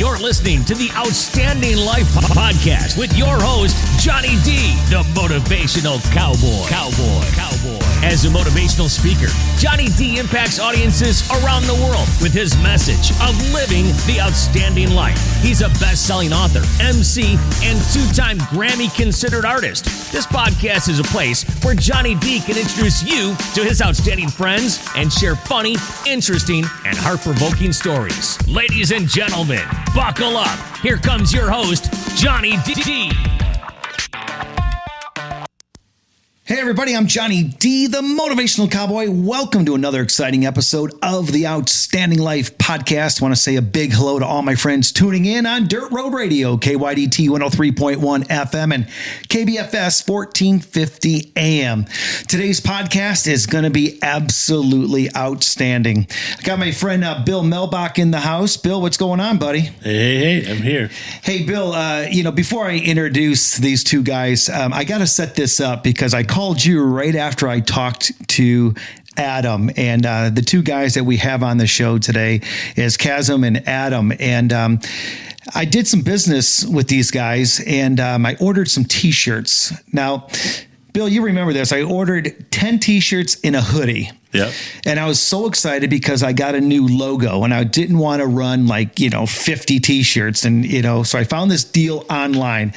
You're listening to the Outstanding Life Podcast with your host, Johnny D, the Motivational Cowboy. As a motivational speaker, Johnny D impacts audiences around the world with his message of living the outstanding life. He's a best-selling author, MC, and two-time Grammy-considered artist. This podcast is a place where Johnny D can introduce you to his outstanding friends and share funny, interesting, and heart-provoking stories. Ladies and gentlemen, buckle up. Here comes your host, Johnny D. Hey everybody, I'm Johnny D, the Motivational Cowboy. Welcome to another exciting episode of the Outstanding Life Podcast. I want to say a big hello to all my friends tuning in on Dirt Road Radio, KYDT 103.1 FM and KBFS 1450 AM. Today's podcast is going to be absolutely outstanding. I got my friend Bill Melbach in the house. Bill, what's going on, buddy? Hey, I'm here. Hey, Bill, before I introduce these two guys, I got to set this up because I called you right after I talked to Adam, and the two guys that we have on the show today is Kassem and Adam. And I did some business with these guys, and I ordered some t-shirts. Now, Bill, you remember this. I ordered 10 t-shirts in a hoodie. Yep. And I was so excited because I got a new logo and I didn't want to run 50 t-shirts. And, so I found this deal online.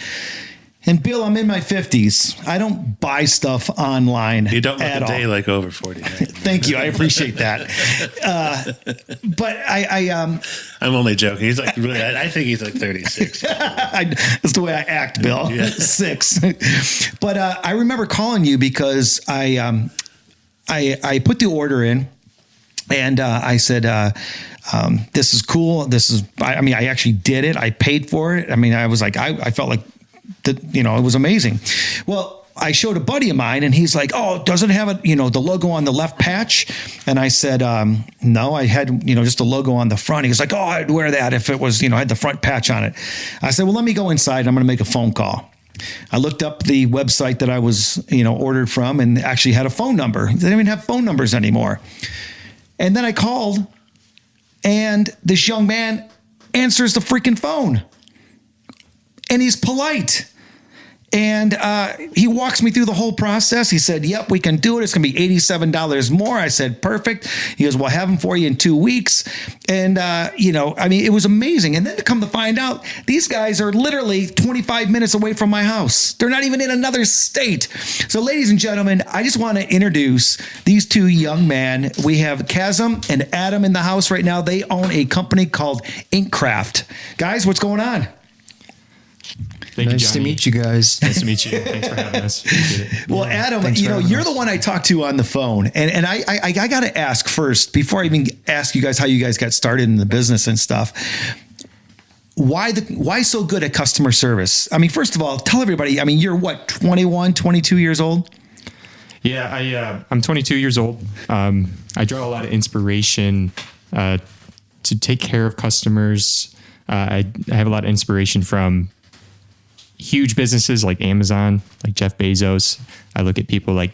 And Bill, I'm in my 50s. I don't buy stuff online. You don't look at a day all. like over 40. Thank you. I appreciate that. But I'm only joking. He's like, really, I think he's like 36. That's the way I act, Bill. Yeah. 6. But I remember calling you because I put the order in. And I said, this is cool. I actually did it. I paid for it. I was like, I felt like, it was amazing. Well, I showed a buddy of mine and he's like, oh, doesn't it have the logo on the left patch? And I said, no, I had, just a logo on the front. He was like, oh, I'd wear that if it was, had the front patch on it. I said, well, let me go inside. I'm going to make a phone call. I looked up the website that I was, ordered from and actually had a phone number. They didn't even have phone numbers anymore. And then I called and this young man answers the freaking phone. And he's polite. And he walks me through the whole process. He said, yep, we can do it. It's going to be $87 more. I said, perfect. He goes, we'll have them for you in 2 weeks. And, it was amazing. And then to come to find out, these guys are literally 25 minutes away from my house. They're not even in another state. So, ladies and gentlemen, I just want to introduce these two young men. We have Kassem and Adam in the house right now. They own a company called InkCraft. Guys, what's going on? Nice to meet you guys. Nice to meet you. Thanks for having us. Well, Adam, you're the one I talked to on the phone. And I got to ask first, before I even ask you guys how you guys got started in the business and stuff, why so good at customer service? First of all, tell everybody, you're what, 21, 22 years old? Yeah, I'm 22 years old. I draw a lot of inspiration to take care of customers. I have a lot of inspiration from huge businesses like Amazon, like Jeff Bezos. I look at people like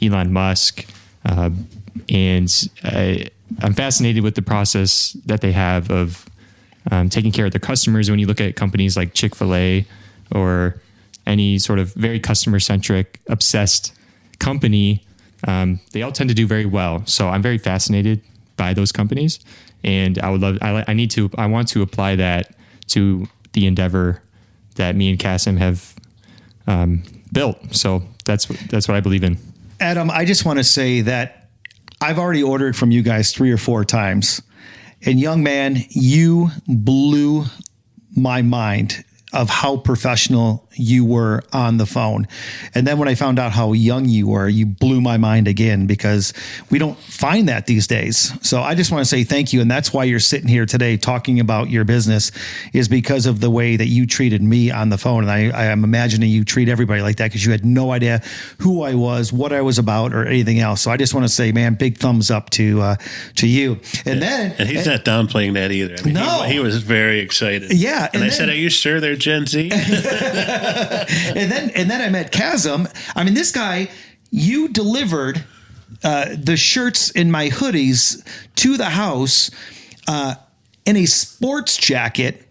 Elon Musk, and I'm fascinated with the process that they have of taking care of their customers. When you look at companies like Chick-fil-A or any sort of very customer-centric, obsessed company, they all tend to do very well. So I'm very fascinated by those companies, and I want to apply that to the endeavor that me and Kassem have built. So that's what I believe in. Adam, I just want to say that I've already ordered from you guys 3 or 4 times. And young man, you blew my mind of how professional you were on the phone. And then when I found out how young you were, you blew my mind again, because we don't find that these days. So I just want to say thank you. And that's why you're sitting here today talking about your business, is because of the way that you treated me on the phone. And I am imagining you treat everybody like that, because you had no idea who I was, what I was about, or anything else. So I just want to say, man, big thumbs up to you. And and he's not downplaying that either. No. He was very excited. Yeah. And I said, are you sure they're Gen Z? and then I met Kassem. This guy, you delivered the shirts in my hoodies to the house in a sports jacket.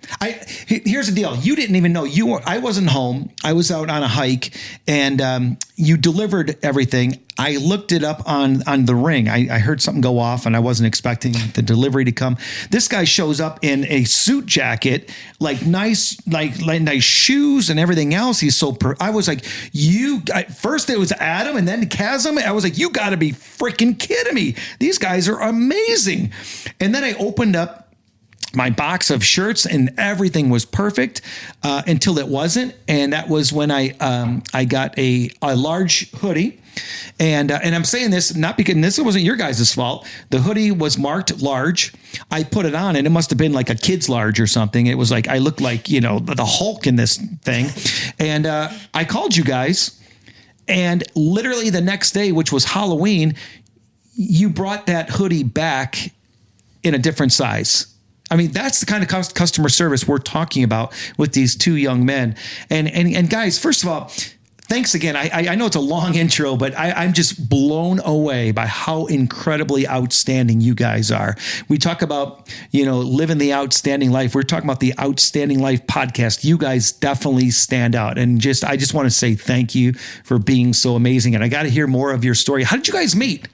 Here's the deal. You didn't even know I wasn't home. I was out on a hike, and you delivered everything. I looked it up on the ring. I heard something go off, and I wasn't expecting the delivery to come. This guy shows up in a suit jacket, like nice shoes and everything else. He's so I was like, first it was Adam and then Kassem. I was like, you got to be freaking kidding me. These guys are amazing. And then I opened up my box of shirts, and everything was perfect until it wasn't. And that was when I got a large hoodie. And I'm saying this not because this wasn't your guys' fault. The hoodie was marked large. I put it on, and it must have been like a kid's large or something. It was like I looked like, the Hulk in this thing. And I called you guys, and literally the next day, which was Halloween, you brought that hoodie back in a different size. I mean, that's the kind of customer service we're talking about with these two young men. And guys, first of all, thanks again. I know it's a long intro, but I'm just blown away by how incredibly outstanding you guys are. We talk about, living the outstanding life. We're talking about the Outstanding Life podcast. You guys definitely stand out. And I just want to say thank you for being so amazing. And I got to hear more of your story. How did you guys meet?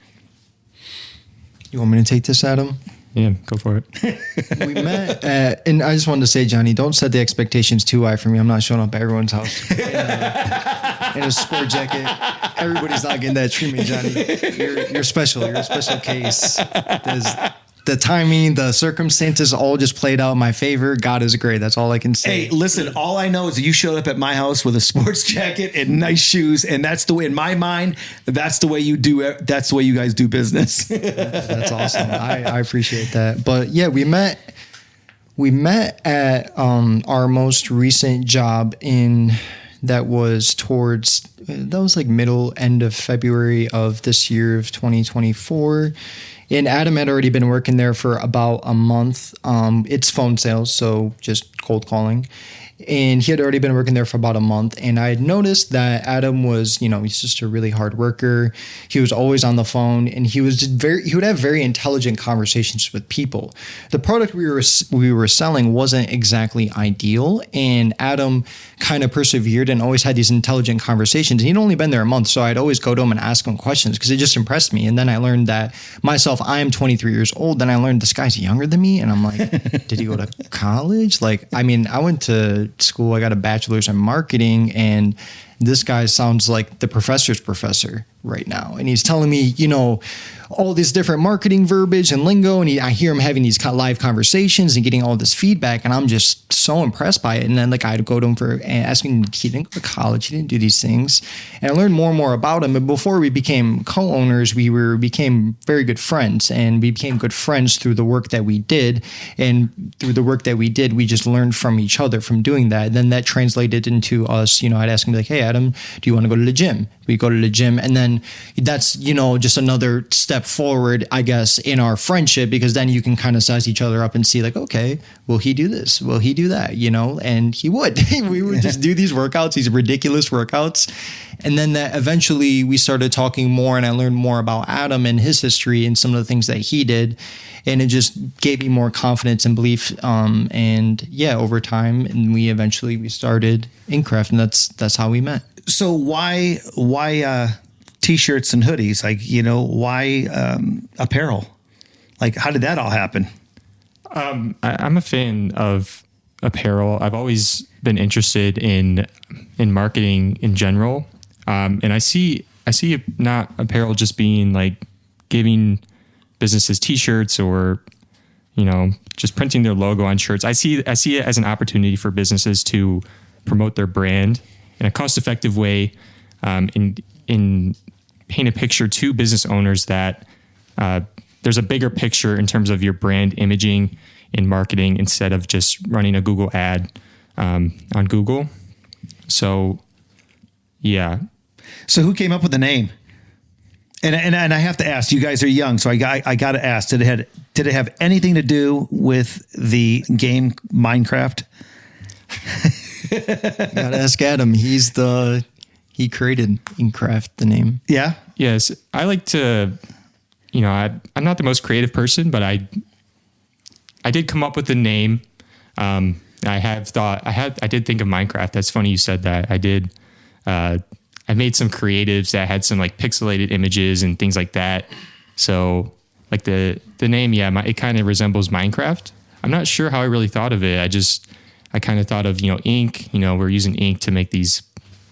You want me to take this, Adam? Yeah, go for it. We met and I just wanted to say, Johnny, don't set the expectations too high for me. I'm not showing up at everyone's house in a sport jacket. Everybody's not getting that treatment, Johnny. You're special. You're a special case. The timing, the circumstances all just played out in my favor. God is great. That's all I can say. Hey, listen, all I know is that you showed up at my house with a sports jacket and nice shoes. And that's the way, in my mind, that's the way you do it. That's the way you guys do business. That's awesome. I appreciate that. But yeah, we met at our most recent job that was like end of February of this year of 2024. And Adam had already been working there for about a month. It's phone sales, so just cold calling. And he had already been working there for about a month. And I had noticed that Adam was, he's just a really hard worker. He was always on the phone, and he would have very intelligent conversations with people. The product we were selling wasn't exactly ideal, and Adam kind of persevered and always had these intelligent conversations. And he'd only been there a month, so I'd always go to him and ask him questions because it just impressed me. And then I learned that I am 23 years old. Then I learned this guy's younger than me, and I'm like, did he go to college? I went to school. I got a bachelor's in marketing, and this guy sounds like the professor's professor right now. And he's telling me, all these different marketing verbiage and lingo. And I hear him having these live conversations and getting all this feedback. And I'm just so impressed by it. And then I'd go to him for asking, he didn't go to college. He didn't do these things. And I learned more and more about him. And before we became co-owners, we became very good friends, and we became good friends through the work that we did. And through the work that we did, we just learned from each other from doing that. And then that translated into us, I'd ask him hey, Adam, do you want to go to the gym? We go to the gym. And then that's, just another step forward, I guess, in our friendship, because then you can kind of size each other up and see okay, will he do this? Will he do that? And he would. We would just do these workouts, these ridiculous workouts. And then that eventually we started talking more, and I learned more about Adam and his history and some of the things that he did. And it just gave me more confidence and belief. Over time, and we started InkCraft, and that's how we met. So why t-shirts and hoodies? Why apparel? How did that all happen? I'm a fan of apparel. I've always been interested in marketing in general. And I see not apparel just being giving businesses t-shirts or, just printing their logo on shirts. I see it as an opportunity for businesses to promote their brand in a cost-effective way, in paint a picture to business owners that there's a bigger picture in terms of your brand imaging in marketing instead of just running a Google ad on Google. So, yeah. So who came up with the name? And I have to ask, you guys are young, so I got to ask, did it have anything to do with the game Minecraft? Gotta ask Adam. He created InkCraft, the name. Yeah. Yes. I like to, I'm not the most creative person, but I did come up with the name. I did think of Minecraft. That's funny you said that. I made some creatives that had some like pixelated images and things like that. So like the name, it kind of resembles Minecraft. I'm not sure how I really thought of it. I kind of thought of, ink, we're using ink to make these,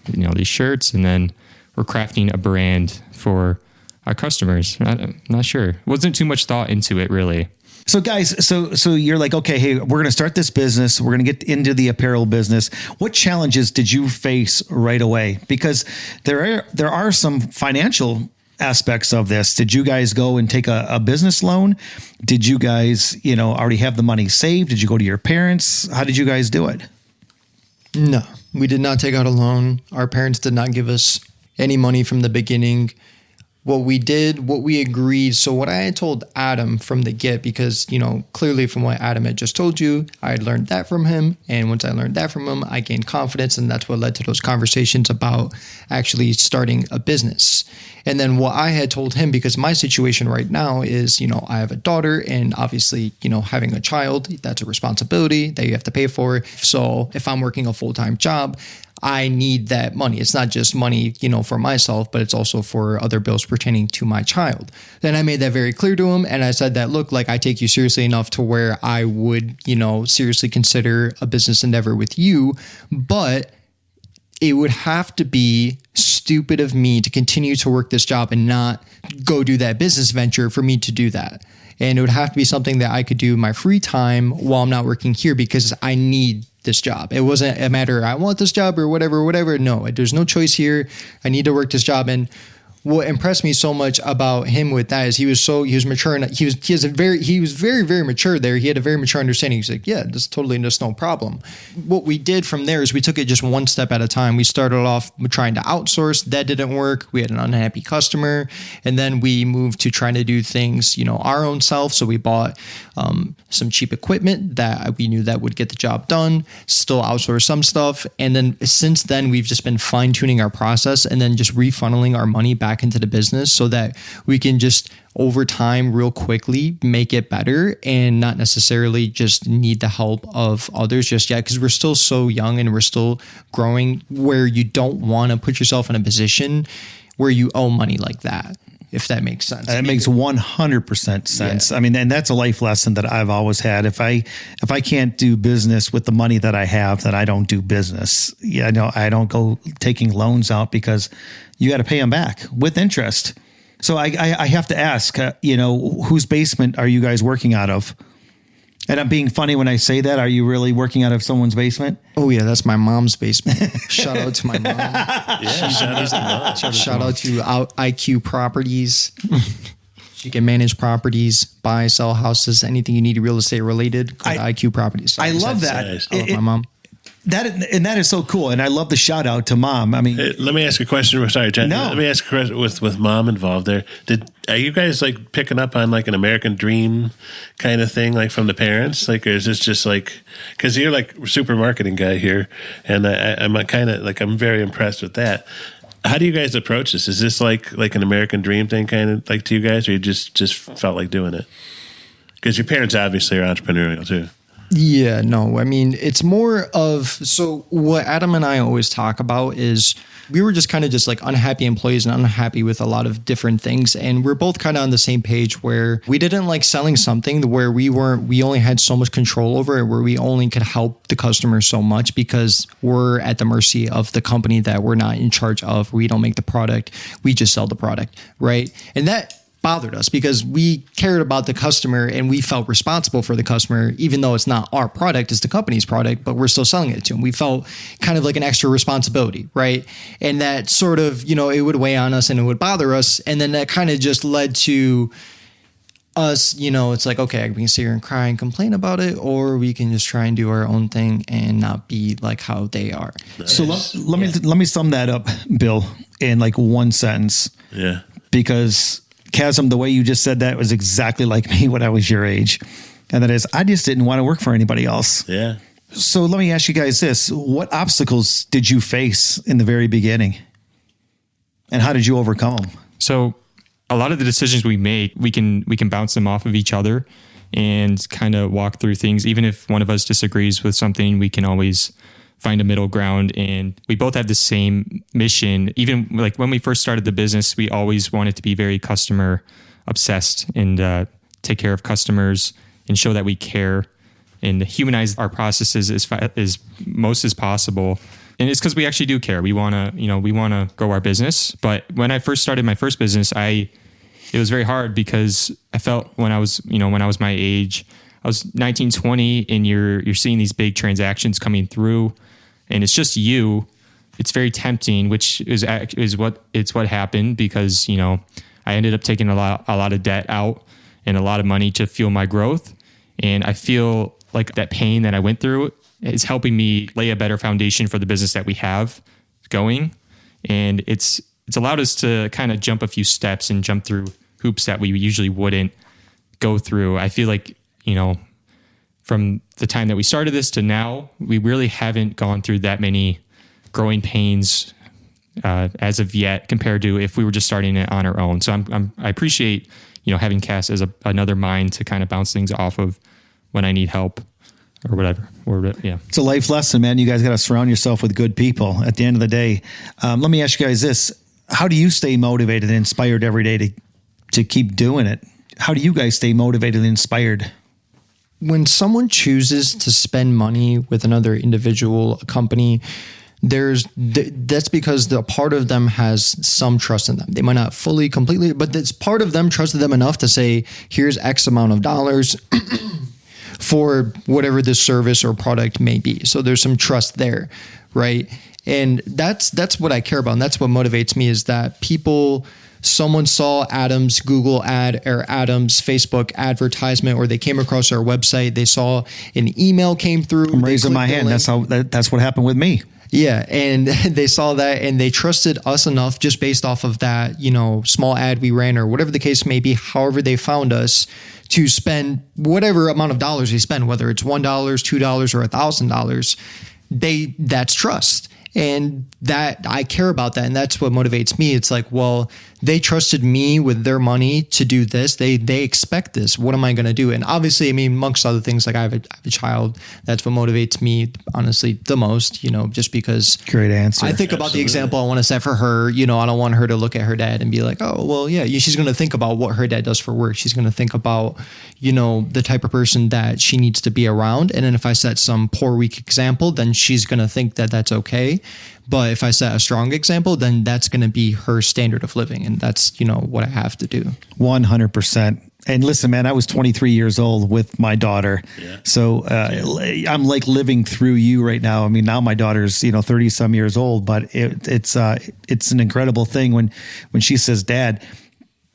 these shirts, and then we're crafting a brand for our customers. I'm not sure. It wasn't too much thought into it really. So guys, so you're like, okay, hey, we're going to start this business. We're going to get into the apparel business. What challenges did you face right away? Because there are some financial aspects of this. Did you guys go and take a business loan? Did you guys, already have the money saved? Did you go to your parents? How did you guys do it? No, we did not take out a loan. Our parents did not give us any money from the beginning. What we agreed. So what I had told Adam from the get, because, clearly from what Adam had just told you, I had learned that from him. And once I learned that from him, I gained confidence. And that's what led to those conversations about actually starting a business. And then what I had told him, because my situation right now is, I have a daughter, and obviously, having a child, that's a responsibility that you have to pay for. So if I'm working a full-time job, I need that money. It's not just money, for myself, but it's also for other bills pertaining to my child. Then I made that very clear to him. And I said that, look, like I take you seriously enough to where I would, seriously consider a business endeavor with you, but it would have to be stupid of me to continue to work this job and not go do that business venture for me to do that. And it would have to be something that I could do in my free time while I'm not working here, because I need this job. It wasn't a matter, I want this job or whatever. No, there's no choice here. I need to work this job. And what impressed me so much about him with that is he was mature, and he was very, very mature there. He had a very mature understanding. He's like, yeah, this totally just no problem. What we did from there is we took it just one step at a time. We started off trying to outsource. That didn't work. We had an unhappy customer. And then we moved to trying to do things, our own self. So we bought some cheap equipment that we knew that would get the job done, still outsource some stuff. And then since then, we've just been fine tuning our process and then just refunneling our money back into the business so that we can just over time real quickly make it better and not necessarily just need the help of others just yet, because we're still so young and we're still growing, where you don't want to put yourself in a position where you owe money like that, if that makes sense. That makes 100% sense. Yeah. I mean, and that's a life lesson that I've always had. If I can't do business with the money that I have, then I don't do business. Yeah, no, I don't go taking loans out, because you got to pay them back with interest. So I have to ask, whose basement are you guys working out of? And I'm being funny when I say that. Are you really working out of someone's basement? Oh yeah, that's my mom's basement. Shout out to my mom. Yeah, shout out to IQ Properties. She can manage properties, buy, sell houses, anything you need real estate related. Go to IQ Properties. I love that. Nice. I love my mom. That is so cool, and I love the shout out to mom. I mean, let me ask a question. Sorry, Jen. No. Let me ask a question with mom involved there. Are you guys like picking up on like an American dream kind of thing, like from the parents? Like, or is this just like, because you're like super marketing guy here, and I'm kind of like, I'm very impressed with that. How do you guys approach this? Is this like an American dream thing, kind of like to you guys, or you just felt like doing it? Because your parents obviously are entrepreneurial too. Yeah, no, I mean, it's more of, so what Adam and I always talk about is we were just kind of just like unhappy employees and unhappy with a lot of different things. And we're both kind of on the same page where we didn't like selling something where we only had so much control over it, where we only could help the customer so much, because we're at the mercy of the company that we're not in charge of. We don't make the product. We just sell the product. Right. And that bothered us because we cared about the customer and we felt responsible for the customer, even though it's not our product, it's the company's product, but we're still selling it to them. We felt kind of like an extra responsibility, right? And that sort of, it would weigh on us and it would bother us. And then that kind of just led to us, it's like, okay, we can sit here and cry and complain about it, or we can just try and do our own thing and not be like how they are. Nice. So let me sum that up, Bill, in like one sentence. Yeah. Because Kassem, the way you just said that was exactly like me when I was your age. And that is, I just didn't want to work for anybody else. Yeah. So let me ask you guys this. What obstacles did you face in the very beginning? And how did you overcome them? So a lot of the decisions we make, we can bounce them off of each other. and kind of walk through things. Even if one of us disagrees with something, we can always find a middle ground, and we both have the same mission. Even like when we first started the business, we always wanted to be very customer obsessed and take care of customers and show that we care and humanize our processes as most as possible. And it's because we actually do care. We want to grow our business. But when I first started my first business, it was very hard because I felt when I was my age, I was 19, 20, and you're seeing these big transactions coming through, and it's just you. It's very tempting, which is what happened, because I ended up taking a lot of debt out and a lot of money to fuel my growth. And I feel like that pain that I went through is helping me lay a better foundation for the business that we have going. And it's allowed us to kind of jump a few steps and jump through hoops that we usually wouldn't go through. I feel like, from the time that we started this to now, we really haven't gone through that many growing pains as of yet, compared to if we were just starting it on our own. So I appreciate, having Cass as another mind to kind of bounce things off of when I need help or whatever. It's a life lesson, man. You guys got to surround yourself with good people at the end of the day. Let me ask you guys this. How do you stay motivated and inspired every day to keep doing it? How do you guys stay motivated and inspired? When someone chooses to spend money with another individual, a company, that's because the part of them has some trust in them. They might not fully, completely, but it's part of them trusted them enough to say, here's X amount of dollars for whatever this service or product may be. So there's some trust there, right? And that's what I care about. And that's what motivates me, is that someone saw Adam's Google ad or Adam's Facebook advertisement, or they came across our website. They saw an email came through. I'm raising my hand. That's what happened with me. Yeah. And they saw that and they trusted us enough, just based off of that, small ad we ran or whatever the case may be, however they found us, to spend whatever amount of dollars they spend, whether it's $1, $2, or $1,000. That's trust. And that I care about that. And that's what motivates me. It's like, well, they trusted me with their money to do this. They expect this. What am I going to do? And obviously, amongst other things, like I have a child. That's what motivates me, honestly, the most, just because. Great answer. I think about the example I want to set for her. I don't want her to look at her dad and be like, oh, well, yeah, she's going to think about what her dad does for work. She's going to think about, the type of person that she needs to be around. And then if I set some poor, weak example, then she's going to think that that's okay. But if I set a strong example, then that's going to be her standard of living. And that's, what I have to do. 100%. And listen, man, I was 23 years old with my daughter. Yeah. So I'm like living through you right now. Now my daughter's, 30 some years old, but it's an incredible thing when she says, Dad,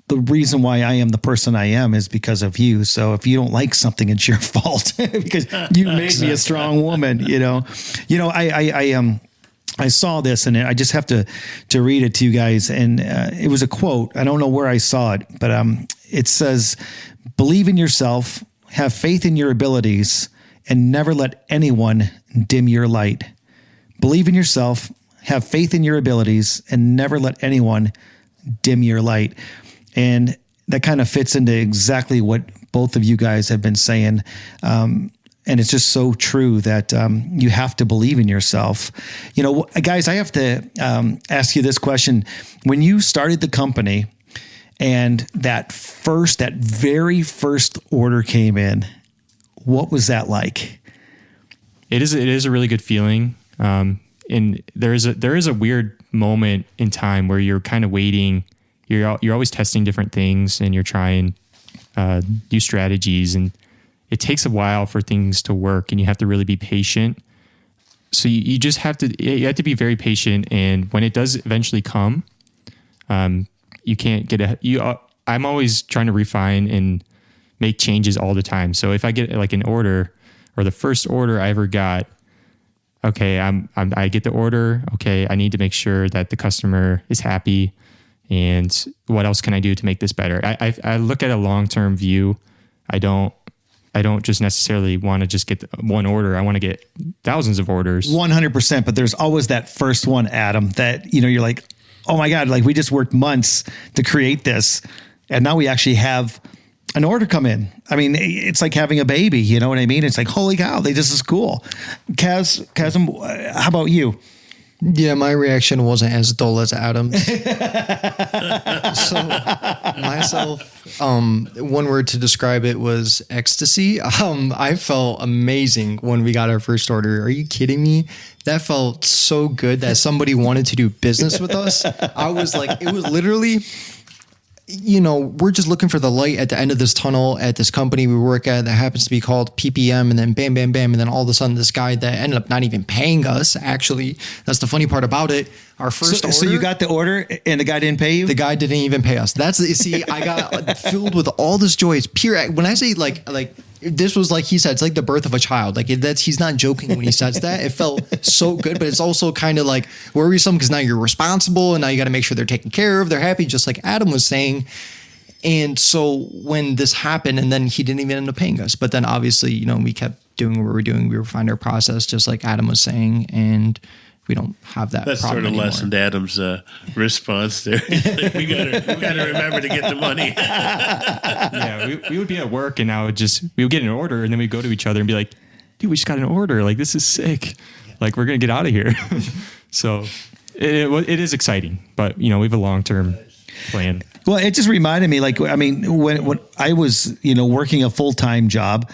the reason why I am the person I am is because of you. So if you don't like something, it's your fault because you made me a strong woman, I saw this and I just have to read it to you guys. And it was a quote. I don't know where I saw it, but it says, believe in yourself, have faith in your abilities, and never let anyone dim your light. Believe in yourself, have faith in your abilities, and never let anyone dim your light. And that kind of fits into exactly what both of you guys have been saying. And it's just so true that you have to believe in yourself. Guys, I have to ask you this question. When you started the company and that very first order came in, what was that like? It is a really good feeling. And there is a weird moment in time where you're kind of waiting. You're always testing different things and you're trying new strategies, and it takes a while for things to work, and you have to really be patient. So you just have to be very patient. And when it does eventually come, you can't get I'm always trying to refine and make changes all the time. So if I get like an order, or the first order I ever got, okay, I get the order. Okay, I need to make sure that the customer is happy, and what else can I do to make this better? I look at a long-term view. I don't just necessarily want to just get one order. I want to get thousands of orders. 100%. But there's always that first one, Adam, that, you're like, oh my God, like we just worked months to create this. And now we actually have an order come in. I mean, it's like having a baby. You know what I mean? It's like, holy cow, this is cool. Kassem, how about you? Yeah, my reaction wasn't as dull as Adam's. So myself, one word to describe it was ecstasy. I felt amazing when we got our first order. Are you kidding me? That felt so good that somebody wanted to do business with us. I was like, it was literally, we're just looking for the light at the end of this tunnel at this company we work at that happens to be called PPM, and then bam, bam, bam. And then all of a sudden this guy that ended up not even paying us, actually, that's the funny part about it. Our first order. So you got the order and the guy didn't pay you? The guy didn't even pay us. I got filled with all this joy. It's pure. When I say like this was like he said, it's like the birth of a child. Like he's not joking when he says that. It felt so good, but it's also kind of like worrisome because now you're responsible and now you got to make sure they're taken care of. They're happy, just like Adam was saying. And so when this happened, and then he didn't even end up paying us, but then obviously, we kept doing what we were doing. We refined our process, just like Adam was saying, and we don't have that. That's problem sort of anymore. lessened Adam's response there. Like, we gotta remember to get the money. Yeah, we would be at work and we would get an order and then we'd go to each other and be like, dude, we just got an order. Like, this is sick. Like, we're going to get out of here. So it is exciting, but we have a long-term plan. Well, it just reminded me, when I was, working a full-time job,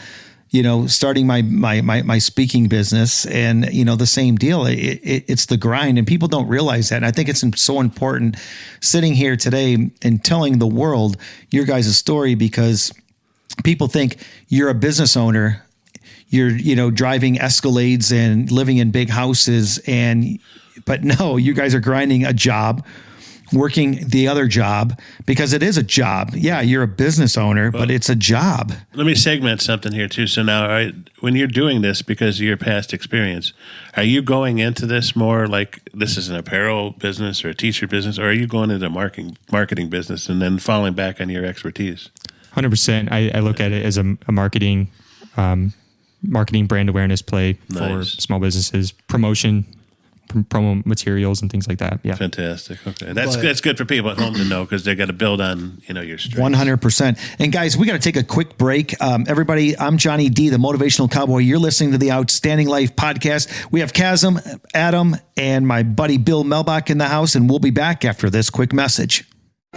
starting my speaking business, and, the same deal. It's the grind, and people don't realize that. And I think it's so important sitting here today and telling the world your guys' story, because people think you're a business owner, you're, driving Escalades and living in big houses, but no, you guys are grinding a job, working the other job, because it is a job. Yeah, you're a business owner, but it's a job. Let me segment something here too. So now, when you're doing this because of your past experience, are you going into this more like this is an apparel business or a t-shirt business, or are you going into marketing business and then falling back on your expertise? 100%. I look at it as a marketing brand awareness play for small businesses, promotion, promo materials and things like that. Yeah. Fantastic. Okay. That's good for people at home to know, because they got to build on, your strengths. 100%. And guys, we got to take a quick break. Everybody, I'm Johnny D, the Motivational Cowboy. You're listening to the Outstanding Life podcast. We have Kassem, Adam, and my buddy Bill Melbach in the house, and we'll be back after this quick message.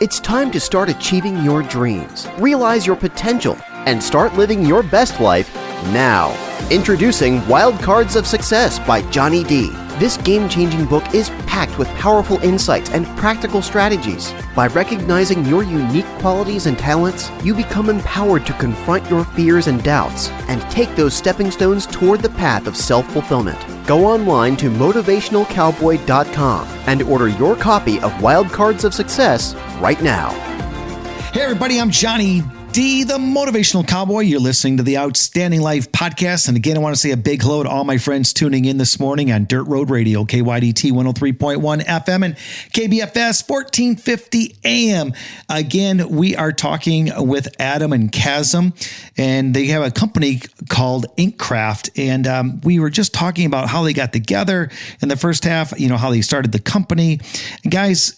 It's time to start achieving your dreams, realize your potential, and start living your best life now. Introducing Wild Cards of Success by Johnny D. This game-changing book is packed with powerful insights and practical strategies. By recognizing your unique qualities and talents, you become empowered to confront your fears and doubts and take those stepping stones toward the path of self-fulfillment. Go online to motivationalcowboy.com and order your copy of Wild Cards of Success right now. Hey everybody, I'm Johnny D, the Motivational Cowboy. You're listening to the Outstanding Life podcast. And again, I want to say a big hello to all my friends tuning in this morning on Dirt Road Radio, KYDT 103.1 FM and KBFS 1450 AM. Again, we are talking with Adam and Kassem, and they have a company called InkCraft. And we were just talking about how they got together in the first half, how they started the company. And guys,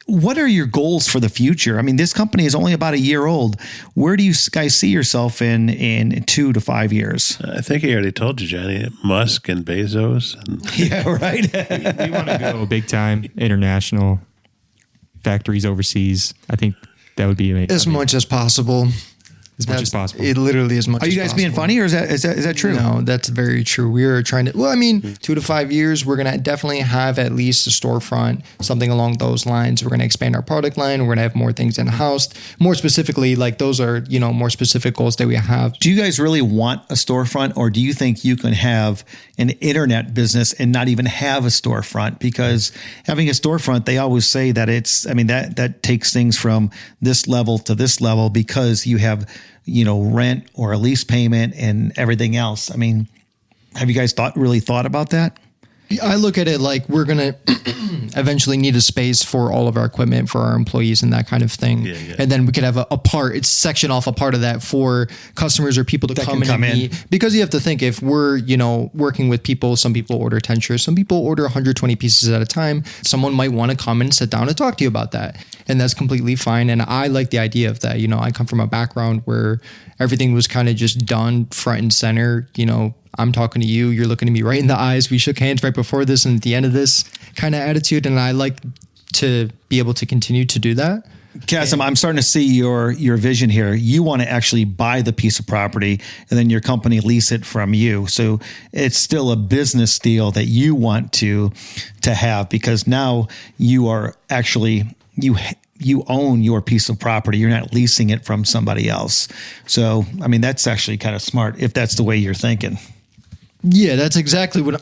what are your goals for the future? I mean, this company is only about a year old. Where do you guys see yourself in 2 to 5 years? I think he already told you, Johnny. Musk and Bezos. Yeah, right. We want to go big time, international, factories overseas. I think that would be amazing. As much as possible. As much as possible. It literally as much as possible. Are you guys being funny, or is that true? No, that's very true. We are trying to, 2 to 5 years, we're going to definitely have at least a storefront, something along those lines. We're going to expand our product line. We're going to have more things in-house. More specifically, like those are, more specific goals that we have. Do you guys really want a storefront, or do you think you can have an internet business and not even have a storefront? Because having a storefront, they always say that that takes things from this level to this level, because you have rent or a lease payment and everything else. I mean, have you guys really thought about that? I look at it like we're going to eventually need a space for all of our equipment for our employees and that kind of thing. Yeah. And then we could have a part, it's section off a part of that for customers or people to come in and meet. Because you have to think, if we're, working with people, some people order 10 shirts, some people order 120 pieces at a time. Someone might want to come and sit down and talk to you about that. And that's completely fine. And I like the idea of that. I come from a background where everything was kind of just done front and center. I'm talking to you, you're looking at me right in the eyes. We shook hands right before this and at the end of this kind of attitude. And I like to be able to continue to do that. Kassem, I'm starting to see your vision here. You want to actually buy the piece of property and then your company lease it from you. So it's still a business deal that you want to have, because now you are actually, you own your piece of property. You're not leasing it from somebody else. So, that's actually kind of smart if that's the way you're thinking. Yeah, that's exactly what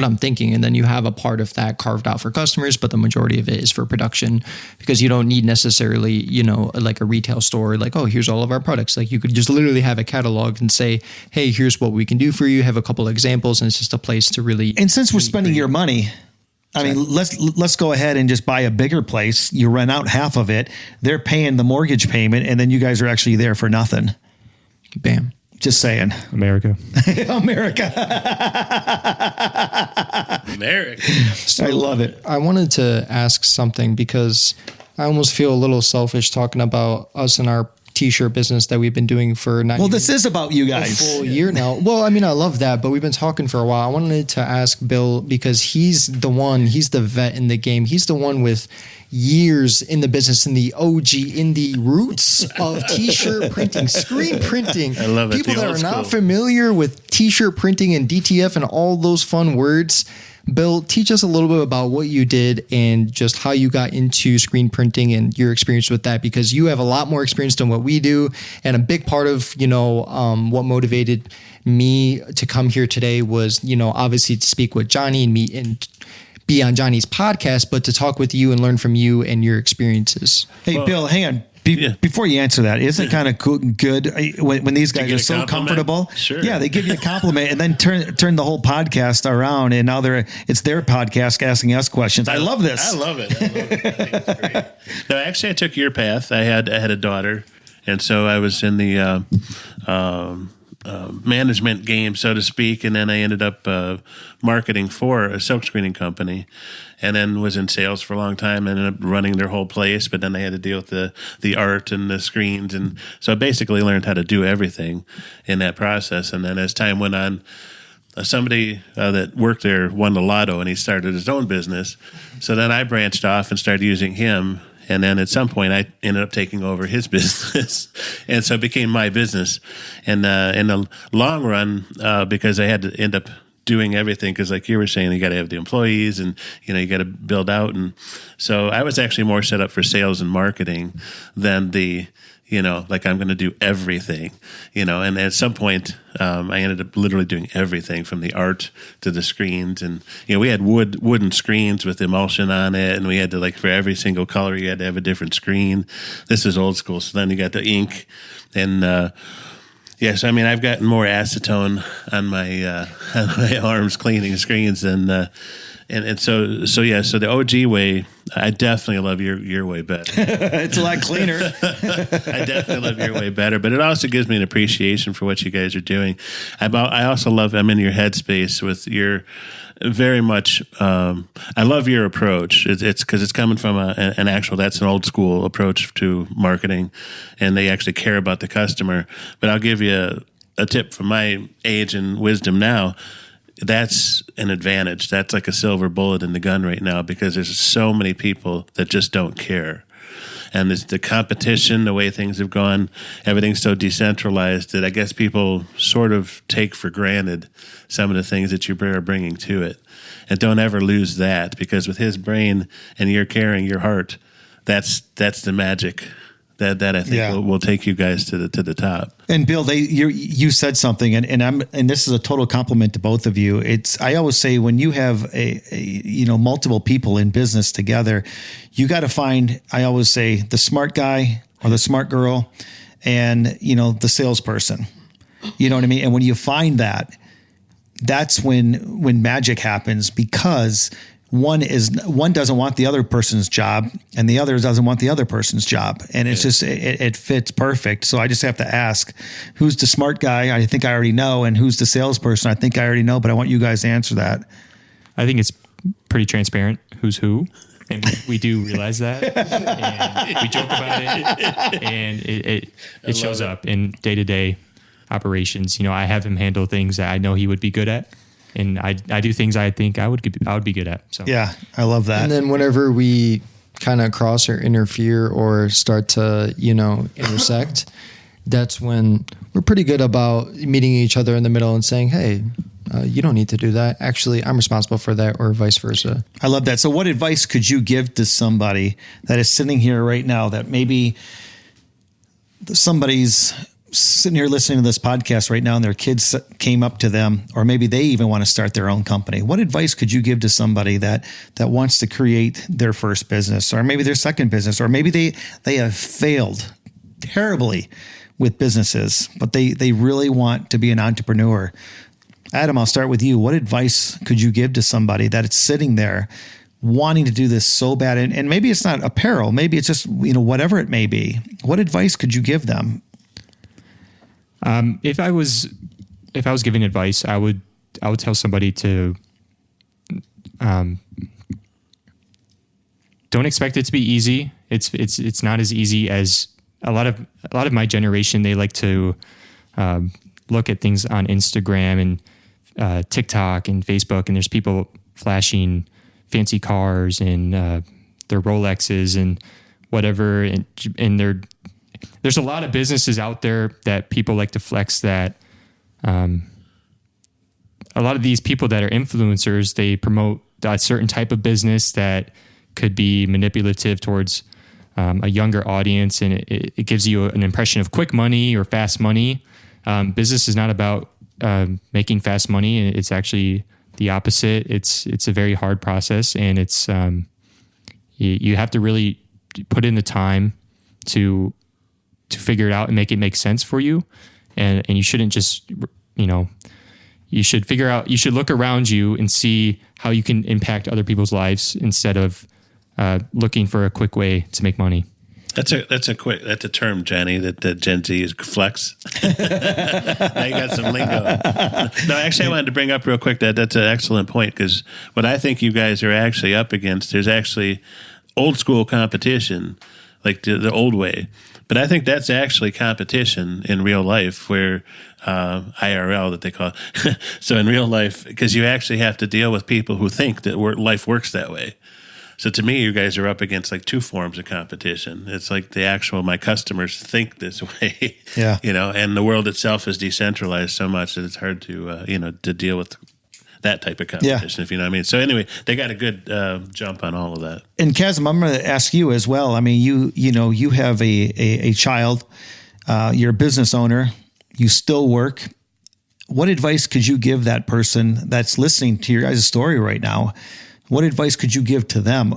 I'm thinking. And then you have a part of that carved out for customers, but the majority of it is for production, because you don't need necessarily, like a retail store, like, oh, here's all of our products. Like, you could just literally have a catalog and say, hey, here's what we can do for you. Have a couple of examples. And it's just a place to really. And since we're spending your money, let's go ahead and just buy a bigger place. You rent out half of it. They're paying the mortgage payment, and then you guys are actually there for nothing. Bam. Just saying. America. America. So I love it. I wanted to ask something, because I almost feel a little selfish talking about us and our t-shirt business that we've been doing for this is about you guys. A full year now. Well, I love that, but we've been talking for a while. I wanted to ask Bill, because he's the vet in the game. He's the one with years in the business, in the OG, in the roots of t-shirt printing, screen printing. I love it. People that are not familiar with t-shirt printing and DTF and all those fun words. Bill, teach us a little bit about what you did and just how you got into screen printing and your experience with that, because you have a lot more experience than what we do. And a big part of, what motivated me to come here today was, obviously to speak with Johnny and meet and be on Johnny's podcast, but to talk with you and learn from you and your experiences. Hey, Bill, hang on. Before you answer that, isn't it kind of good when these guys are so comfortable? Sure. Yeah, they give you a compliment and then turn the whole podcast around, and now it's their podcast asking us questions. I love this. I love it. I think it's great. No, actually, I took your path. I had a daughter, and so I was in the management game, so to speak, and then I ended up marketing for a silk screening company, and then was in sales for a long time, and ended up running their whole place. But then I had to deal with the art and the screens, and so I basically learned how to do everything in that process. And then as time went on, somebody that worked there won the lotto, and he started his own business. So then I branched off and started using him. And then at some point, I ended up taking over his business. And so it became my business. And in the long run, because I had to end up doing everything, because like you were saying, you got to have the employees and, you got to build out. And so I was actually more set up for sales and marketing than the, like I'm going to do everything, and at some point I ended up literally doing everything from the art to the screens. And, we had wooden screens with emulsion on it. And we had to, for every single color, you had to have a different screen. This is old school. So then you got the ink and, yes, I've gotten more acetone on my arms cleaning screens than, and so the OG way, I definitely love your way better. It's a lot cleaner. I definitely love your way better, but it also gives me an appreciation for what you guys are doing. I also love, I'm in your headspace with your very much, I love your approach. It's because it's coming from that's an old school approach to marketing, and they actually care about the customer. But I'll give you a tip from my age and wisdom now. That's an advantage. That's like a silver bullet in the gun right now, because there's so many people that just don't care. And it's the competition, the way things have gone, everything's so decentralized that I guess people sort of take for granted some of the things that you are bringing to it. And don't ever lose that, because with his brain and your caring, your heart, that's the magic that I think will take you guys to the top. And Bill, you said something, and this is a total compliment to both of you. I always say, when you have multiple people in business together, you got to find, I always say, the smart guy or the smart girl, and the salesperson. You know what I mean? And when you find that, that's when magic happens, because one doesn't want the other person's job and the other doesn't want the other person's job. And it's just, it fits perfect. So I just have to ask, who's the smart guy? I think I already know. And who's the salesperson? I think I already know, but I want you guys to answer that. I think it's pretty transparent who's who. And we do realize that, and we joke about it, and it shows up in day-to-day operations. I have him handle things that I know he would be good at, and I do things I think I would be good at. So yeah, I love that. And then whenever we kind of cross or interfere or start to intersect, that's when we're pretty good about meeting each other in the middle and saying, hey, you don't need to do that. Actually, I'm responsible for that, or vice versa. I love that. So what advice could you give to somebody that is sitting here right now, that maybe somebody's sitting here listening to this podcast right now and their kids came up to them, or maybe they even want to start their own company? What advice could you give to somebody that wants to create their first business, or maybe their second business, or maybe they have failed terribly with businesses, but they really want to be an entrepreneur? Adam, I'll start with you. What advice could you give to somebody that it's sitting there wanting to do this so bad? And maybe it's not apparel. Maybe it's just, whatever it may be. What advice could you give them? If I was giving advice, I would tell somebody to, don't expect it to be easy. It's not as easy as a lot of my generation. They like to, look at things on Instagram and TikTok and Facebook, and there's people flashing fancy cars and their Rolexes and whatever, and there's a lot of businesses out there that people like to flex that. A lot of these people that are influencers, they promote a certain type of business that could be manipulative towards a younger audience, and it gives you an impression of quick money or fast money. Business is not about making fast money. It's actually the opposite. It's a very hard process, and it's you have to really put in the time to figure it out and make it make sense for you. And you shouldn't just, you should figure out, you should look around you and see how you can impact other people's lives instead of looking for a quick way to make money. That's a term, Johnny, that Gen Z is flex. Now you got some lingo. No, actually, I wanted to bring up real quick that's an excellent point, because what I think you guys are actually up against, there's actually old school competition, like the old way. But I think that's actually competition in real life, where IRL that they call it. So in real life, because you actually have to deal with people who think that life works that way. So to me, you guys are up against like two forms of competition. It's like my customers think this way, yeah. And the world itself is decentralized so much that it's hard to, to deal with that type of competition, if you know what I mean. So anyway, they got a good jump on all of that. And Kassem, I'm going to ask you as well. I mean, you have a child, you're a business owner, you still work. What advice could you give that person that's listening to your guys' story right now? What advice could you give to them?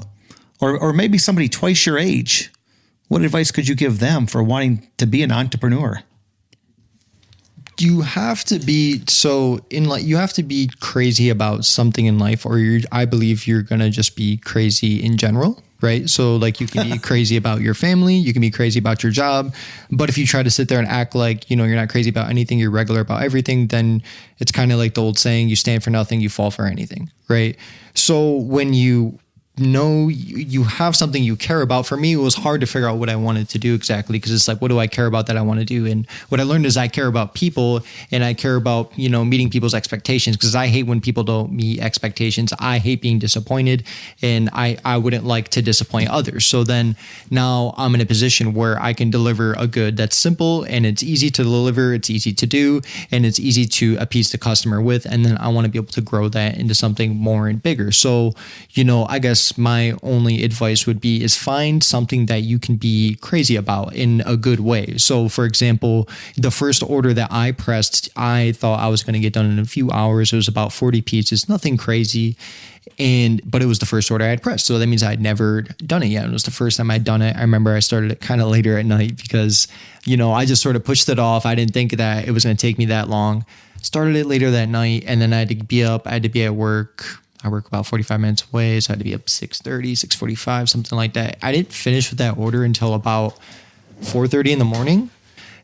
Or maybe somebody twice your age. What advice could you give them for wanting to be an entrepreneur? You have to be you have to be crazy about something in life, or I believe you're going to just be crazy in general, right? So like you can be crazy about your family, you can be crazy about your job, but if you try to sit there and act like, you're not crazy about anything, you're regular about everything, then it's kind of like the old saying, you stand for nothing, you fall for anything, right? So when you have something you care about, for me, it was hard to figure out what I wanted to do exactly, because it's like, what do I care about that I want to do? And what I learned is I care about people, and I care about, meeting people's expectations, because I hate when people don't meet expectations. I hate being disappointed, and I wouldn't like to disappoint others. So then now I'm in a position where I can deliver a good that's simple, and it's easy to deliver, it's easy to do, and it's easy to appease the customer with. And then I want to be able to grow that into something more and bigger. So, I guess my only advice would be is find something that you can be crazy about in a good way. So for example, the first order that I pressed, I thought I was going to get done in a few hours. It was about 40 pieces, nothing crazy. But it was the first order I had pressed. So that means I'd never done it yet. It was the first time I'd done it. I remember I started it kind of later at night because, I just sort of pushed it off. I didn't think that it was going to take me that long. started it later that night, and then I had to be up. I had to be at work. I work about 45 minutes away, so I had to be up 6:30, 6:45, something like that. I didn't finish with that order until about 4:30 in the morning.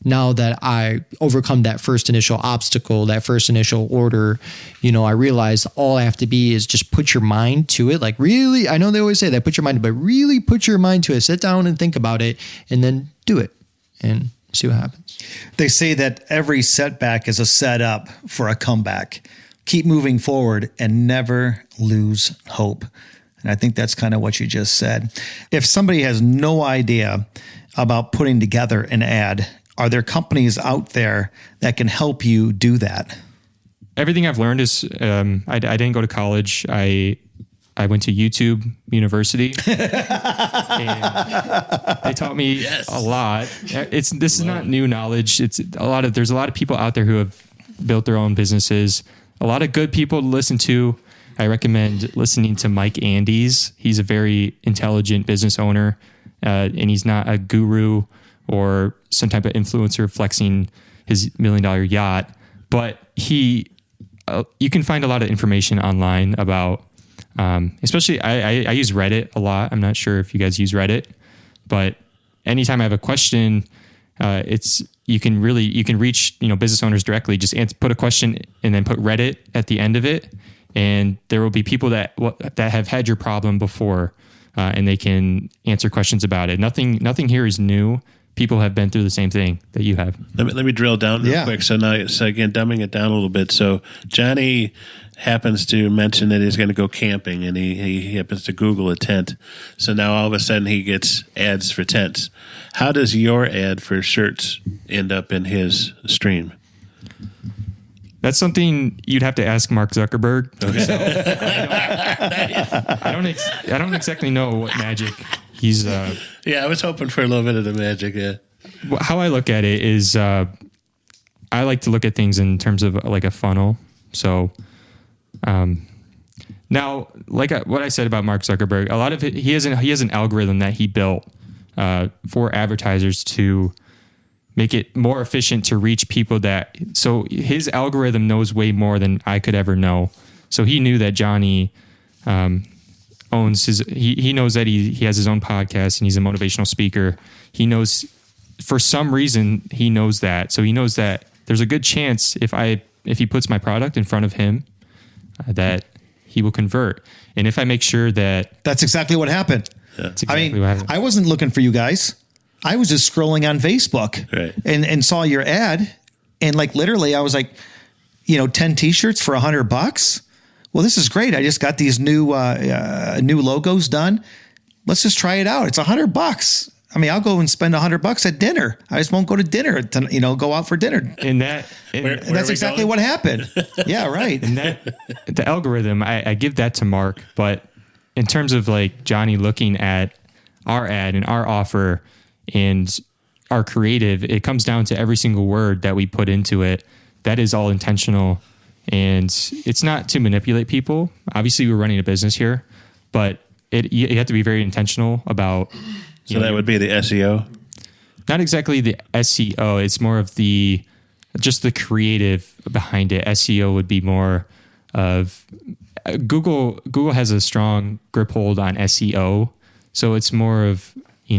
Now that I overcome that first initial obstacle, that first initial order, I realized all I have to be is just put your mind to it. Like really, I know they always say that, put your mind, but really put your mind to it. Sit down and think about it and then do it and see what happens. They say that every setback is a setup for a comeback. Keep moving forward and never lose hope. And I think that's kind of what you just said. If somebody has no idea about putting together an ad, are there companies out there that can help you do that? Everything I've learned is I didn't go to college. I went to YouTube University. And they taught me a lot. This is not new knowledge. There's a lot of people out there who have built their own businesses. A lot of good people to listen to. I recommend listening to Mike Andes. He's a very intelligent business owner, and he's not a guru or some type of influencer flexing his $1 million yacht. But you can find a lot of information online about, especially I use Reddit a lot. I'm not sure if you guys use Reddit, but anytime I have a question, you can reach business owners directly. Just put a question and then put Reddit at the end of it, and there will be people that have had your problem before, and they can answer questions about it. Nothing here is new. People have been through the same thing that you have. Let me drill down real quick. So again, dumbing it down a little bit. So Johnny happens to mention that he's going to go camping, and he happens to Google a tent. So now all of a sudden he gets ads for tents. How does your ad for shirts end up in his stream? That's something you'd have to ask Mark Zuckerberg. Okay. So I don't exactly know what magic he's. I was hoping for a little bit of the magic. Yeah. How I look at it is, I like to look at things in terms of like a funnel. So, now, like what I said about Mark Zuckerberg, a lot of it, he has an algorithm that he built for advertisers to make it more efficient to reach people so his algorithm knows way more than I could ever know. So he knew that Johnny, he knows that he has his own podcast and he's a motivational speaker. He knows, for some reason, he knows that. So he knows that there's a good chance if he puts my product in front of him, that he will convert. And if I make sure that's exactly what happened. Yeah. Exactly what happened. I wasn't looking for you guys. I was just scrolling on Facebook and saw your ad. And like, literally I was like, 10 t-shirts for $100. Well, this is great. I just got these new logos done. Let's just try it out. It's $100. I mean, I'll go and spend $100 at dinner. I just won't go to dinner to, go out for dinner. And that's exactly what happened. Yeah, right. And the algorithm, I give that to Mark. But in terms of like Johnny looking at our ad and our offer and our creative, it comes down to every single word that we put into it. That is all intentional. And it's not to manipulate people. Obviously, we're running a business here, but you have to be very intentional about. So that would be the SEO? Not exactly the SEO. It's more of just the creative behind it. SEO would be more of Google. Google has a strong grip hold on SEO. So it's more of,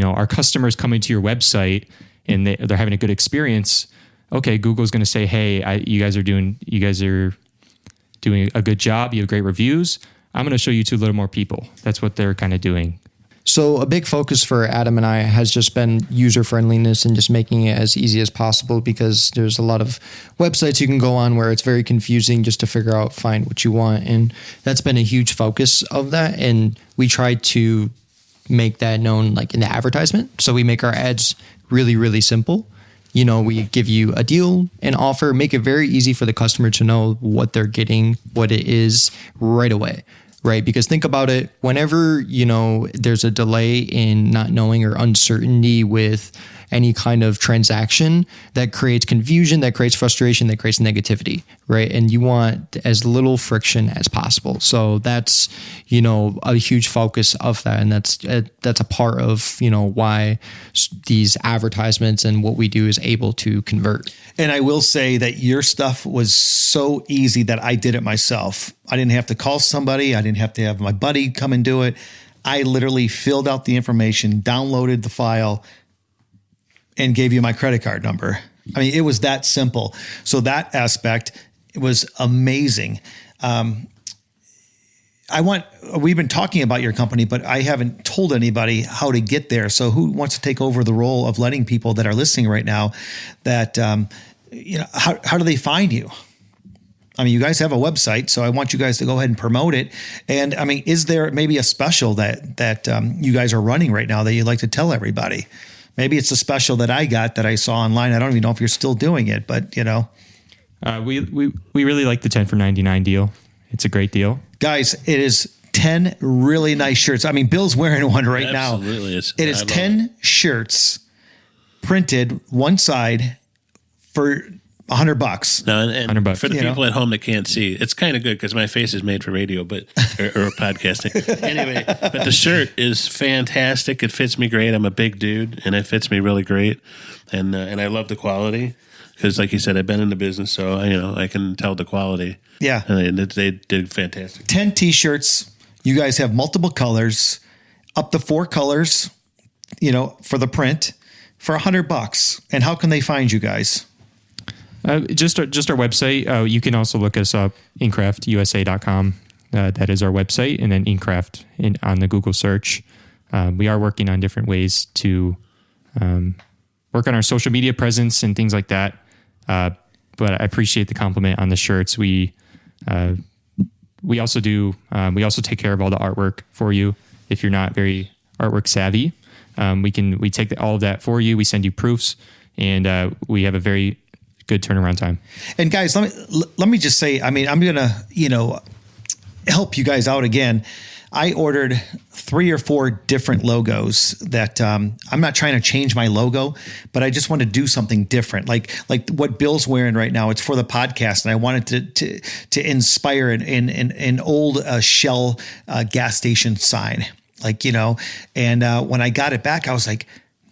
our customers coming to your website and they're having a good experience. Okay, Google's going to say, hey, you guys are doing a good job. You have great reviews. I'm going to show you to a little more people. That's what they're kind of doing. So a big focus for Adam and I has just been user friendliness and just making it as easy as possible, because there's a lot of websites you can go on where it's very confusing just to find what you want. And that's been a huge focus of that. And we try to make that known like in the advertisement. So we make our ads really, really simple. We give you a deal, an offer, make it very easy for the customer to know what they're getting, what it is right away. Right. Because think about it, whenever, there's a delay in not knowing or uncertainty with any kind of transaction that creates confusion, that creates frustration, that creates negativity, right? And you want as little friction as possible. So that's, a huge focus of that. And that's a part of, why these advertisements and what we do is able to convert. And I will say that your stuff was so easy that I did it myself. I didn't have to call somebody. I didn't have to have my buddy come and do it. I literally filled out the information, downloaded the file, and gave you my credit card number. I mean, it was that simple. So that aspect, it was amazing. We've been talking about your company, but I haven't told anybody how to get there. So who wants to take over the role of letting people that are listening right now that, how do they find you? I mean, you guys have a website, so I want you guys to go ahead and promote it. And I mean, is there maybe a special that you guys are running right now that you'd like to tell everybody? Maybe it's a special that I got that I saw online. I don't even know if you're still doing it, but we really like the 10 for $99 deal. It's a great deal. Guys, it is 10 really nice shirts. I mean, Bill's wearing one right now. Absolutely. It is 10 shirts printed one side for $100. No, and $100. For the people at home that can't see, it's kind of good because my face is made for radio, or podcasting. Anyway, but the shirt is fantastic. It fits me great. I'm a big dude, and it fits me really great. And I love the quality because, like you said, I've been in the business, so I can tell the quality. Yeah, and they did fantastic. 10 T-shirts. You guys have multiple colors, up to 4 colors. For the print, for $100. And how can they find you guys? Just our website. You can also look us up, InkCraftUSA.com. That is our website. And then InkCraft on the Google search. We are working on different ways to work on our social media presence and things like that. But I appreciate the compliment on the shirts. We also take care of all the artwork for you. If you're not very artwork savvy, we take all of that for you. We send you proofs, and we have a very good turnaround time. And guys, let me just say, I mean, I'm going to, help you guys out again. I ordered 3 or 4 different logos that I'm not trying to change my logo, but I just want to do something different. Like what Bill's wearing right now, it's for the podcast. And I wanted to inspire an old Shell gas station sign, and when I got it back, I was like,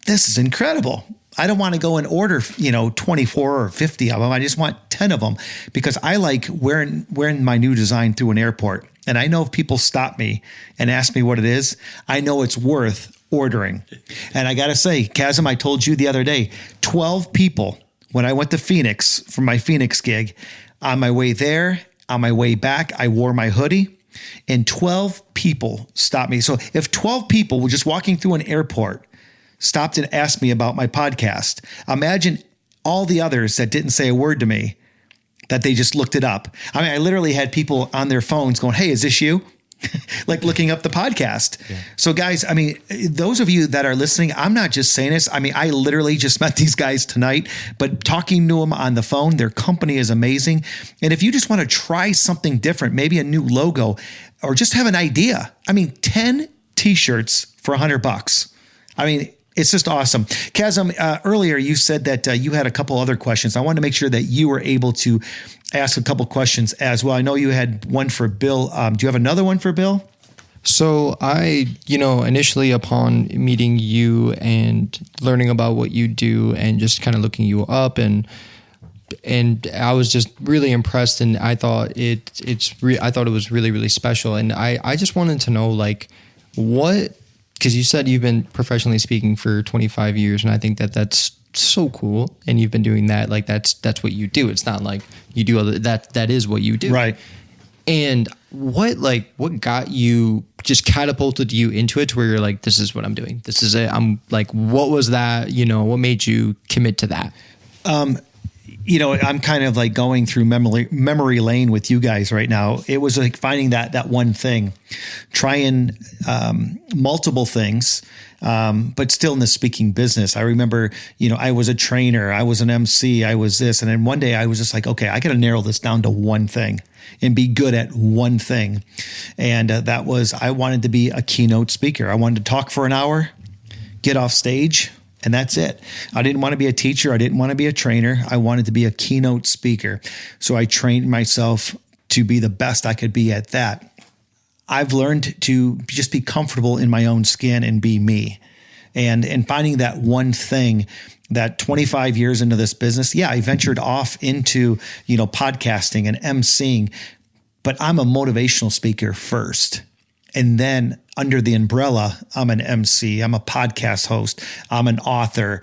this is incredible. I don't want to go and order, 24 or 50 of them. I just want 10 of them because I like wearing my new design through an airport. And I know if people stop me and ask me what it is, I know it's worth ordering. And I got to say, Kassem, I told you the other day, 12 people when I went to Phoenix for my Phoenix gig, on my way there, on my way back, I wore my hoodie and 12 people stopped me. So if 12 people were just walking through an airport stopped and asked me about my podcast, imagine all the others that didn't say a word to me, that they just looked it up. I mean, I literally had people on their phones going, hey, is this you? Like looking up the podcast. Yeah. So guys, I mean, those of you that are listening, I'm not just saying this. I mean, I literally just met these guys tonight, but talking to them on the phone, their company is amazing. And if you just want to try something different, maybe a new logo or just have an idea, I mean, 10 T-shirts for $100. I mean, it's just awesome. Kassem, earlier you said that you had a couple other questions. I wanted to make sure that you were able to ask a couple questions as well. I know you had one for Bill. Do you have another one for Bill? So I, initially upon meeting you and learning about what you do and just kind of looking you up and I was just really impressed, and I thought I thought it was really, really special. And I just wanted to know, what, because you said you've been professionally speaking for 25 years, and I think that's so cool. And you've been doing that, that's what you do. It's not like you do other, that is what you do. Right. And what got you, just catapulted you into it to where you're like, this is what I'm doing. This is it. I'm like, what was that, what made you commit to that? I'm kind of like going through memory lane with you guys right now. It was like finding that one thing, trying multiple things, but still in the speaking business. I remember, I was a trainer, I was an MC, I was this. And then one day I was just like, okay, I got to narrow this down to one thing and be good at one thing. And I wanted to be a keynote speaker. I wanted to talk for an hour, get off stage, And that's it. I didn't want to be a teacher. I didn't want to be a trainer. I wanted to be a keynote speaker. So I trained myself to be the best I could be at that. I've learned to just be comfortable in my own skin and be me. And finding that one thing that 25 years into this business, I ventured off into, podcasting and emceeing, but I'm a motivational speaker first. And then under the umbrella, I'm an MC, I'm a podcast host, I'm an author,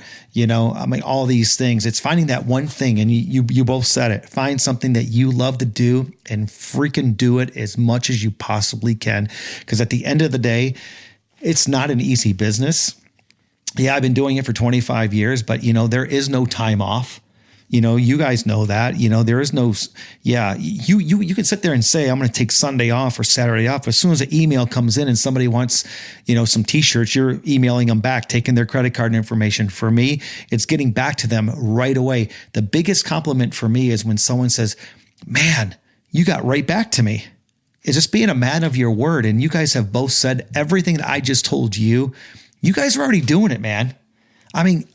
all these things. It's finding that one thing, and you both said it. Find something that you love to do and freaking do it as much as you possibly can. Because at the end of the day, it's not an easy business. Yeah, I've been doing it for 25 years, but there is no time off. You guys know that, there is no, you can sit there and say, I'm going to take Sunday off or Saturday off. As soon as an email comes in and somebody wants, some t-shirts, you're emailing them back, taking their credit card information. For me, it's getting back to them right away. The biggest compliment for me is when someone says, man, you got right back to me. It's just being a man of your word. And you guys have both said everything that I just told you. You guys are already doing it, man. I mean,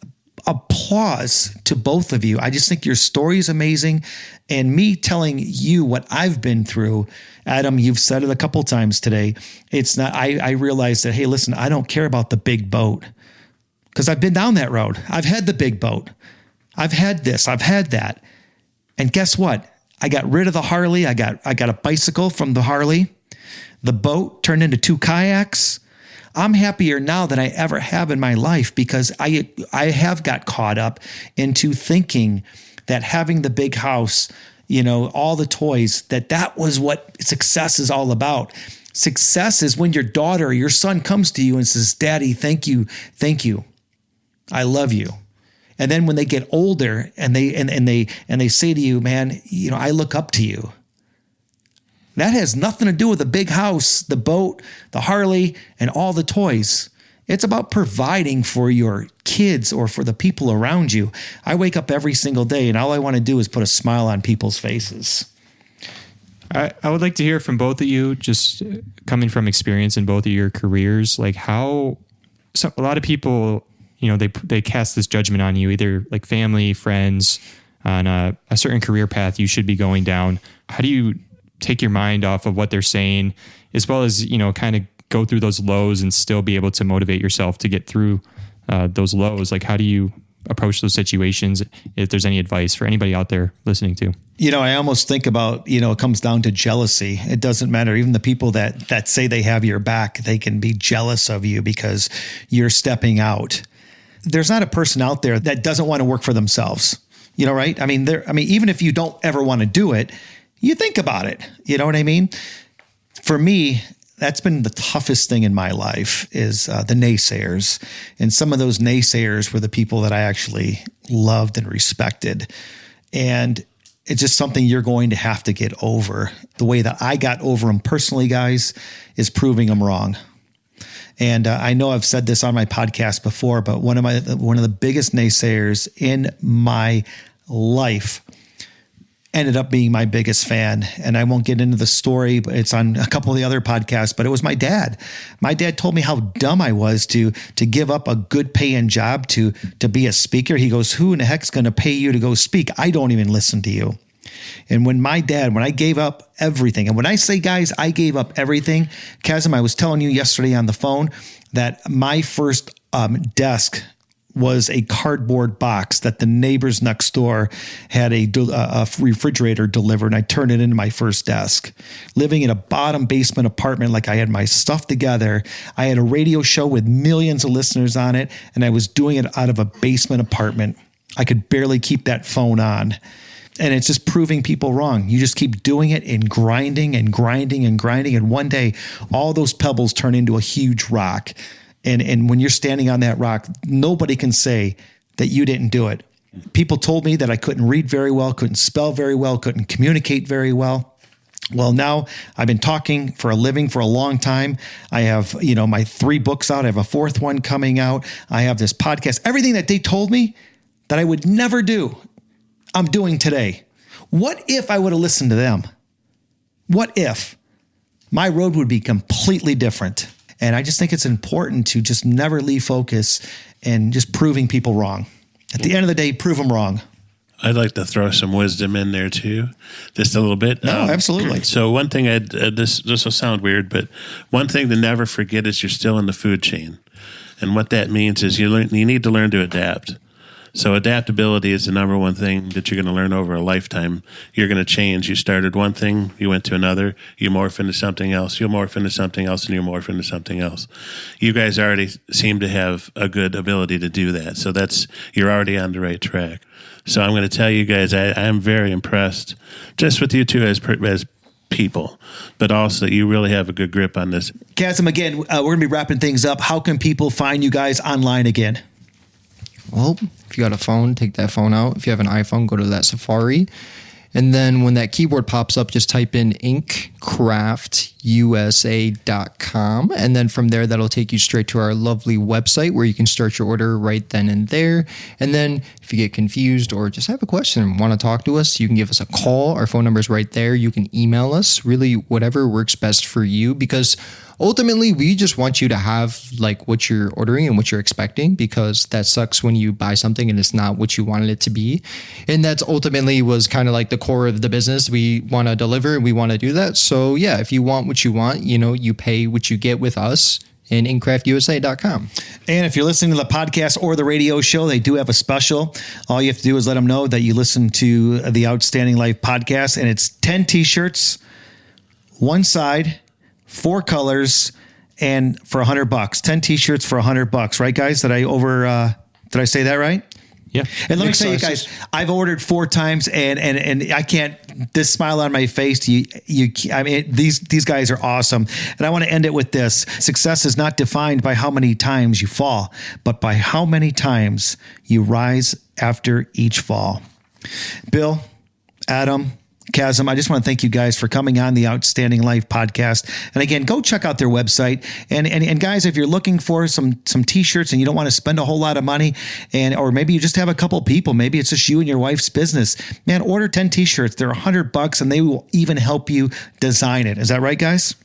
applause to both of you. I just think your story is amazing. And me telling you what I've been through, Adam, you've said it a couple times today. It's not, I realized that, hey, listen, I don't care about the big boat because I've been down that road. I've had the big boat. I've had this, I've had that. And guess what? I got rid of the Harley. I got a bicycle from the Harley. The boat turned into 2 kayaks. I'm happier now than I ever have in my life because I have got caught up into thinking that having the big house, all the toys, that was what success is all about. Success is when your daughter or your son comes to you and says, Daddy, thank you. I love you. And then when they get older and they say to you, man, I look up to you. That has nothing to do with the big house, the boat, the Harley, and all the toys. It's about providing for your kids or for the people around you. I wake up every single day and all I want to do is put a smile on people's faces. I would like to hear from both of you, just coming from experience in both of your careers, like a lot of people, they cast this judgment on you, either like family, friends, on a certain career path you should be going down. How do you take your mind off of what they're saying, as well as, kind of go through those lows and still be able to motivate yourself to get through those lows? Like, how do you approach those situations? If there's any advice for anybody out there listening to. I almost think about, it comes down to jealousy. It doesn't matter. Even the people that say they have your back, they can be jealous of you because you're stepping out. There's not a person out there that doesn't want to work for themselves, right? I mean, even if you don't ever want to do it, you think about it. You know what I mean? For me, that's been the toughest thing in my life is the naysayers. And some of those naysayers were the people that I actually loved and respected. And it's just something you're going to have to get over. The way that I got over them personally, guys, is proving them wrong. And I know I've said this on my podcast before, but one of the biggest naysayers in my life ended up being my biggest fan. And I won't get into the story, but it's on a couple of the other podcasts, but it was my dad. My dad told me how dumb I was to give up a good paying job to be a speaker. He goes, who in the heck's going to pay you to go speak? I don't even listen to you. And when I gave up everything, and when I say, guys, I gave up everything, Kassem, I was telling you yesterday on the phone that my first desk was a cardboard box that the neighbors next door had a refrigerator delivered, and I turned it into my first desk. Living in a bottom basement apartment, like I had my stuff together. I had a radio show with millions of listeners on it, and I was doing it out of a basement apartment. I could barely keep that phone on. And it's just proving people wrong. You just keep doing it and grinding and grinding and grinding. And one day, all those pebbles turn into a huge rock. And when you're standing on that rock, nobody can say that you didn't do it. People told me that I couldn't read very well, couldn't spell very well, couldn't communicate very well. Well, now I've been talking for a living for a long time. I have, my 3 books out. I have a 4th one coming out. I have this podcast. Everything that they told me that I would never do, I'm doing today. What if I would have listened to them? What if? My road would be completely different. And I just think it's important to just never leave focus and just proving people wrong. At the end of the day, prove them wrong. I'd like to throw some wisdom in there too, just a little bit. No, absolutely. So one thing, this will sound weird, but one thing to never forget is you're still in the food chain. And what that means is you need to learn to adapt. So adaptability is the number one thing that you're going to learn over a lifetime. You're going to change. You started one thing, you went to another, you morph into something else, you'll morph into something else, and you morph into something else. You guys already seem to have a good ability to do that. So you're already on the right track. So I'm going to tell you guys, I am very impressed just with you two as people, but also you really have a good grip on this. Kassem, again, we're going to be wrapping things up. How can people find you guys online again? Well, if you got a phone, take that phone out. If you have an iPhone, go to that Safari. And then when that keyboard pops up, just type in InkCraftUSA.com. And then from there, that'll take you straight to our lovely website where you can start your order right then and there. And then if you get confused or just have a question and want to talk to us, you can give us a call. Our phone number is right there. You can email us, really whatever works best for you, because ultimately, we just want you to have like what you're ordering and what you're expecting, because that sucks when you buy something and it's not what you wanted it to be. And that's ultimately was kind of like the core of the business. We want to deliver and we want to do that. So yeah, if you want what you want, you pay what you get with us in InkCraftUSA.com. And if you're listening to the podcast or the radio show, they do have a special. All you have to do is let them know that you listen to the Outstanding Life podcast, and it's 10 t-shirts, one side, 4 colors, and for $100. 10 t-shirts for $100, right, guys? Did I say that right? Yeah. And let me tell you guys, I've ordered 4 times, and I can't. This smile on my face. I mean, these guys are awesome. And I want to end it with this: success is not defined by how many times you fall, but by how many times you rise after each fall. Bill, Adam, Kassem, I just want to thank you guys for coming on the Outstanding Life podcast. And again, go check out their website. And guys, if you're looking for some t-shirts and you don't want to spend a whole lot of money, or maybe you just have a couple people, maybe it's just you and your wife's business, man, order 10 t-shirts. They're $100 and they will even help you design it. Is that right, guys?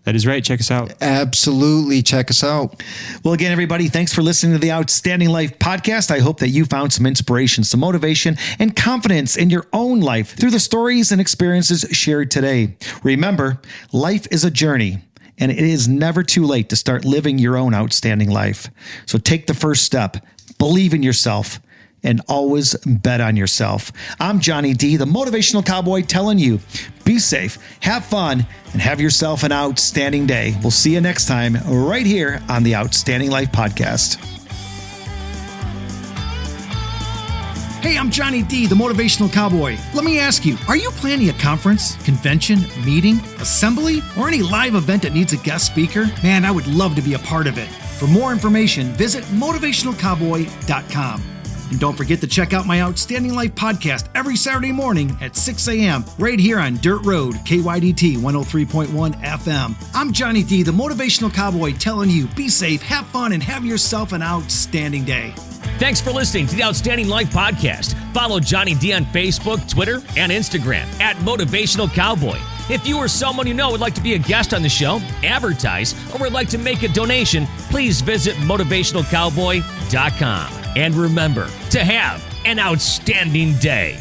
That is right. Check us out. Absolutely. Check us out. Well, again, everybody, thanks for listening to the Outstanding Life podcast. I hope that you found some inspiration, some motivation, and confidence in your own life through the stories and experiences shared today. Remember, life is a journey, and it is never too late to start living your own outstanding life. So take the first step, believe in yourself, and always bet on yourself. I'm Johnny D, the Motivational Cowboy, telling you, be safe, have fun, and have yourself an outstanding day. We'll see you next time right here on the Outstanding Life podcast. Hey, I'm Johnny D, the Motivational Cowboy. Let me ask you, are you planning a conference, convention, meeting, assembly, or any live event that needs a guest speaker? Man, I would love to be a part of it. For more information, visit motivationalcowboy.com. And don't forget to check out my Outstanding Life podcast every Saturday morning at 6 a.m. right here on Dirt Road, KYDT 103.1 FM. I'm Johnny D, the Motivational Cowboy, telling you, be safe, have fun, and have yourself an outstanding day. Thanks for listening to the Outstanding Life podcast. Follow Johnny D on Facebook, Twitter, and Instagram at Motivational Cowboy. If you or someone you know would like to be a guest on the show, advertise, or would like to make a donation, please visit motivationalcowboy.com. And remember to have an outstanding day.